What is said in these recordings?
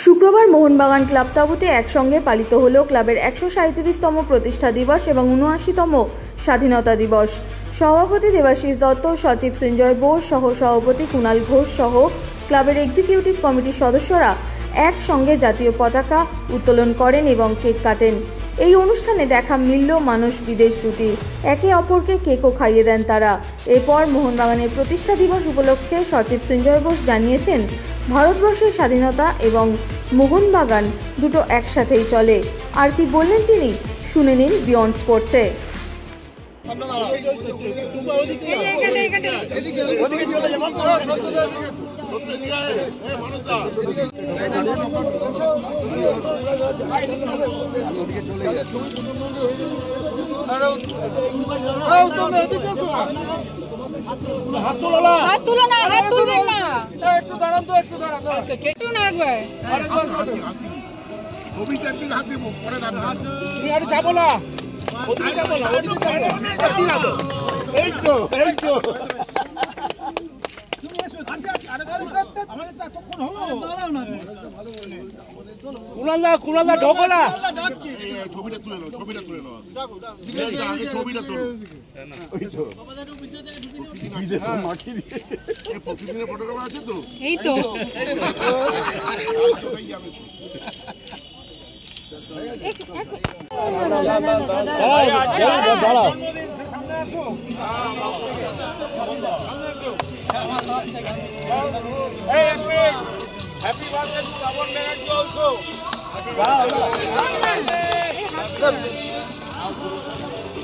শুক্রবার মোহনবাগান ক্লাব তাঁবুতে একসঙ্গে পালিত হলো ক্লাবের 137তম প্রতিষ্ঠা দিবস এবং 79তম স্বাধীনতা দিবস। সভাপতি দেবাশিস দত্ত, সচিব সঞ্জয় বোস, সহ সভাপতি কুণাল ঘোষ সহ ক্লাবের এক্সিকিউটিভ কমিটির সদস্যরা একসঙ্গে জাতীয় পতাকা উত্তোলন করেন এবং কেক কাটেন। এই অনুষ্ঠানে দেখা মিলল মানুষ বিদেশ জুটি, একে অপরকে কেকও খাইয়ে দেন তারা। এরপর মোহনবাগানের প্রতিষ্ঠা দিবস উপলক্ষে সচিব সঞ্জয় বোস জানিয়েছেন, ভারতবর্ষের স্বাধীনতা এবং মোহনবাগান দুটো একসাথেই চলে। আর কি বললেন তিনি, শুনে নিন বিয়ন্ড স্পোর্টসে। হাত তুলো না, হাত তুলবেন না, একটু দাঁড়ান তো, একটু দাঁড়ান, একটু না, একবার ছবিতে একটু হাত দিব, পরে না তুমি আর যাবো না, ওদিকে যাবো না, ওদিকে যাচ্ছি না তো, এই তো তুমি এসো, আরে আমাদের তো এতক্ষণ হলো, দাঁড়াও না, কুনাল দা ঢোকো না, ছবিটা তুলে নাও, আগে ছবিটা তুলো, ওই তো বিদেশে মাটি দিয়ে প্রতিদিনের ফটোগ্রাফ আছে তো, এই তো দাঁড়াও, সামনে আসো, happy birthday to Baban Banerjee also.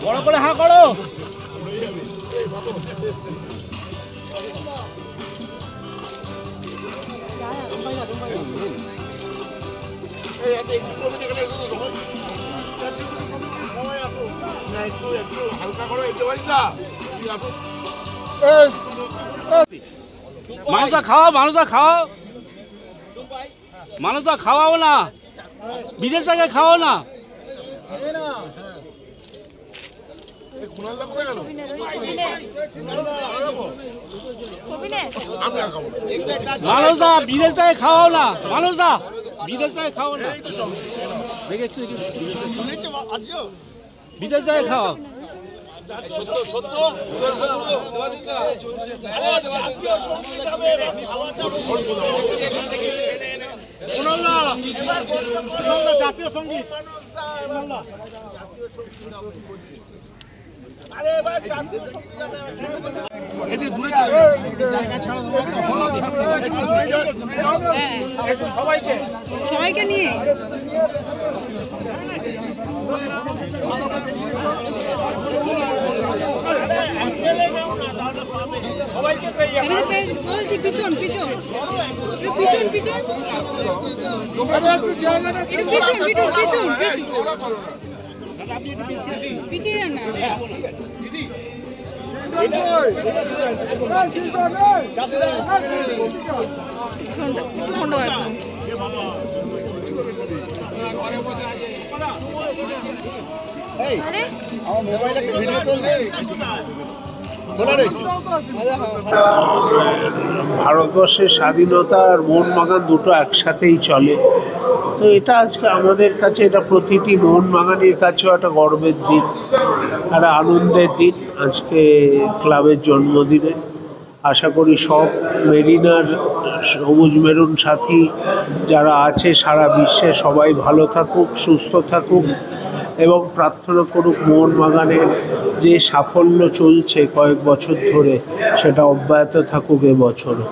বড় করে হ্যাঁ করো, একটু হালকা করো, এই মানুষটা খাওয়াও না, বিদেশ থেকে খাওয়াও না, মানুষদা বিদেশ থেকে খাওয়াও না, মানুষদা বিদেশ থেকে খাওয়াও না, দেখেছো বিদেশ থেকে খাওয়াও, জাতীয় সঙ্গীত, সবাইকে নিয়ে বলছি, পিছন পিছন পিছন পিছন পিছিয়ে যান না, ভারতবর্ষের স্বাধীনতা আর মোহনবাগান দুটো একসাথেই চলে। তো এটা আজকে আমাদের কাছে, এটা প্রতিটি মোহনবাগানের কাছেও একটা গর্বের দিন, একটা আনন্দের দিন আজকে ক্লাবের জন্মদিনে। আশা করি সব মেরিনার সবুজ মেরুন সাথী যারা আছে সারা বিশ্বে সবাই ভালো থাকুক, সুস্থ থাকুক এবং প্রার্থনা করুক মোহনবাগানের যে সাফল্য চলছে কয়েক বছর ধরে সেটা অব্যাহত থাকুক এবছরও।